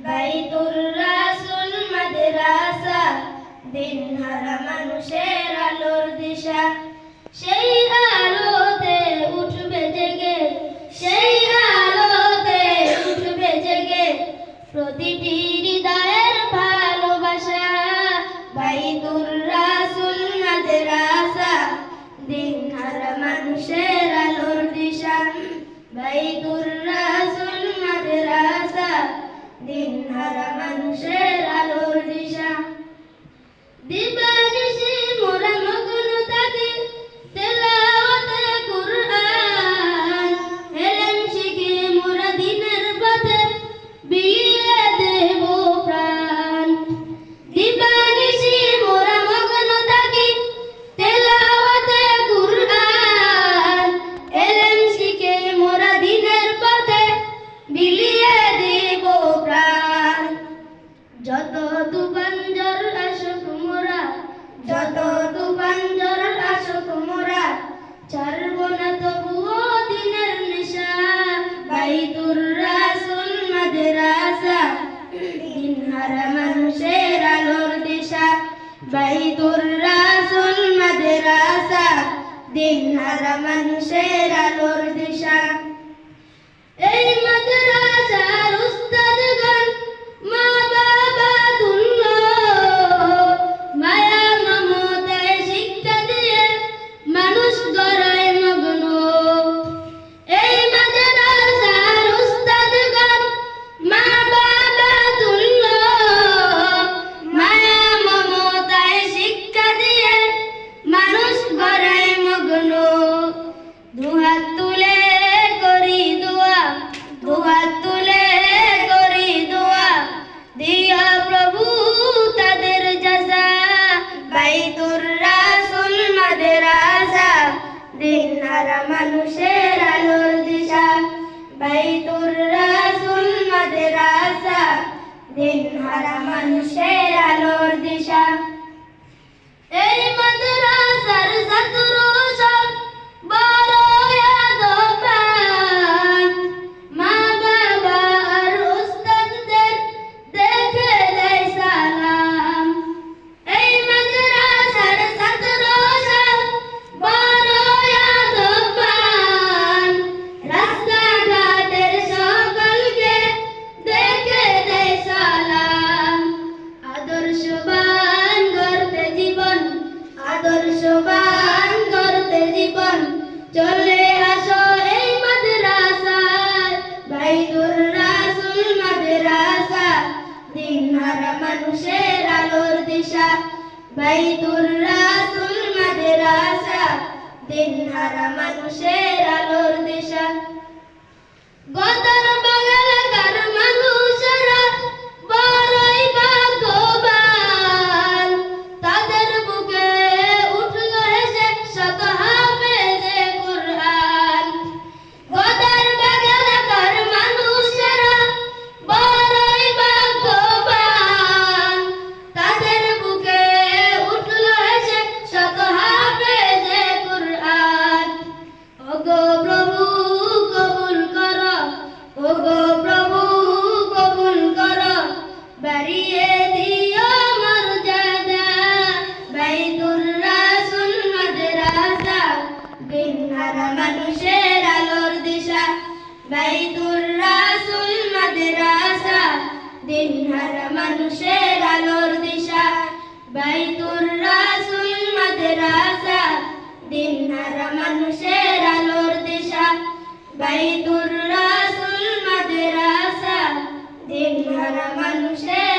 বাইতুর রাসূল মাদ্রাসা দিনহারা মানুষের আলোর দিশা। সেই আলোতে উঠবে জেগে, সেই আলোতে উঠবে জেগে প্রতিটি হৃদয়ের ভালোবাসা। বাইতুর রাসূল মাদ্রাসা দিনহারা মানুষের আলোর দিশা। বাইতুর রাসূল মাদ্রাসা দিনহারা মানুষের আলোর দিশা। দিবানিশি মোরা মগ্ন থাকি তেলাওয়াতে কুরআন, এলেম শিখে মোরা দিনের পথে বিলিয়ে দেব প্রাণ। দিবানিশি মোরা মগ্ন থাকি তেলাওয়াতে কুরআন, এলেম শিখে মোরা দিনের পথে বিলিয়ে দেব প্রাণ। যত তুফানঝড় আসুক মোরা, যত তুফানঝড় আসুক মোরা ছাড়ব না তবুও দিনের নেশা। বাইতুর রাসূল মাদ্রাসা দিনহারা মানুষের আলোর দিশা। বাইতুর রাসূল মাদ্রাসা দিনহারা মানুষের আলোর দিশা। এই মাদ্রাসার উস্তাদগণ মা বাবা তুল্য, মায়া মমতায় শিক্ষা দিয়ে মানুষ গড়ায় মগ্ন। এই মাদ্রাসার উস্তাদগণ মা বাবা তুল্য, মায়া মমতায় শিক্ষা দিয়ে মানুষ গড়ায় মগ্ন। দুহাত তুলে করি দোয়া, দুহাত তুলে করি দোয়া দিয়া প্রভু তাদের জাযা। বাইতুর রাসূল মাদ্রাসা দিনহারা মানুষের আলোর দিশা। বাইতুর রাসূল মাদ্রাসা দিনহারা মানুষের আলোর দিশা। এই মাদ্রাসার ছাত্র সব বড় আদববান, মা বাবা আর উস্তাদদের দেখে দেয় সালাম। এই মাদ্রাসার ছাত্র সব বড় আদববান, রাস্তাঘাটের সকলকে দেখে দেয় সালাম। আদর্শবান গড়তে জীবন, আদর্শবান গড়তে জীবন চলে আসো এই মাদ্রাসায়। বাইতুর রাসূল মাদ্রাসা দিনহারা মানুষের আলোর দিশা। বাইতুর রাসূল মাদ্রাসা দিনহারা মানুষের আলোর দিশা। গদর বাংলার মানুষেরা বড়ই ভাগ্যবান, তাদের বুকে উঠলো এসে শত হাফেজে কুরআন। গদর বাংলার মানুষেরা বড়ই ভাগ্যবান, তাদের বুকে উঠলো এসে শত হাফেজে কুরআন। ওগো প্রভু কবুল করো, ওগো প্রভু কবুল করো বাড়িয়ে দিও মর্যাদা। বাইতুর রাসূল মাদ্রাসা দিনহারা মানুষের আলোর দিশা। বাইতুর রাসূল মাদ্রাসা দিনহারা মানুষের আলোর দিশা। বাইতুর রাসূল মাদ্রাসা দিনহারা মানুষের আলোর দিশা। বাইতুর রাসূল মাদ্রাসা দিনহারা মানুষের